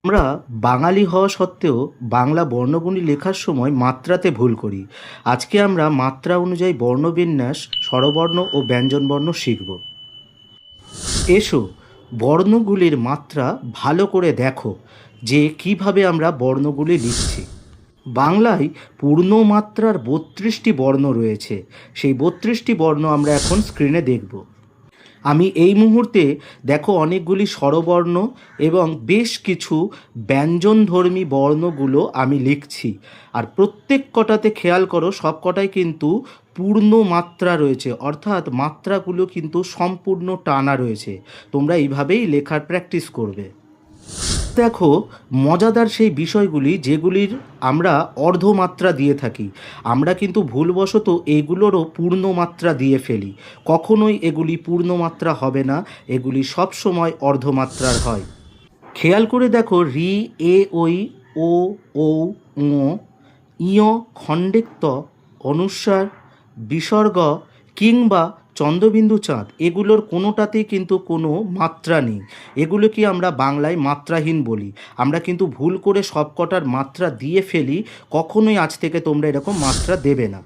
আমরা বাঙালি হওয়া সত্ত্বেও বাংলা বর্ণগুলি লেখার সময় মাত্রাতে ভুল করি। আজকে আমরা মাত্রা অনুযায়ী বর্ণবিন্যাস, স্বরবর্ণ ও ব্যঞ্জনবর্ণ শিখব। এসো, বর্ণগুলির মাত্রা ভালো করে দেখো যে কিভাবে আমরা বর্ণগুলি লিখছি। বাংলায় পূর্ণমাত্রার ৩২টি বর্ণ রয়েছে। সেই ৩২টি বর্ণ আমরা এখন স্ক্রিনে দেখব। আমি এই মুহূর্তে দেখো অনেকগুলি স্বরবর্ণ এবং বেশ কিছু ব্যঞ্জনধর্মী বর্ণগুলো আমি লিখছি। আর প্রত্যেক কটাতে খেয়াল করো, সব কটাই কিন্তু পূর্ণ মাত্রা রয়েছে, অর্থাৎ মাত্রাগুলো কিন্তু সম্পূর্ণ টানা রয়েছে। তোমরা এইভাবেই লেখার প্র্যাকটিস করবে। দেখো, মজাদার সেই বিষয়গুলি যেগুলির আমরা অর্ধমাত্রা দিয়ে থাকি, আমরা কিন্তু ভুলবশত এগুলোরও পূর্ণমাত্রা দিয়ে ফেলি। কখনোই এগুলি পূর্ণমাত্রা হবে না, এগুলি সব সময় অর্ধমাত্রার হয়। খেয়াল করে দেখো, রি, এ, ওই, ও, ঔ, ঙ, ইয়, খণ্ডেক্ত, অনুস্বার, বিসর্গ কিংবা চন্দ্রবিন্দু চাঁদ, এগুলোর কোনোটাতেই কিন্তু কোনো মাত্রা নেই। এগুলোকে আমরা বাংলায় মাত্রাহীন বলি। আমরা কিন্তু ভুল করে সব কটার মাত্রা দিয়ে ফেলি। কখনোই আজ থেকে তোমরা এরকম মাত্রা দেবে না।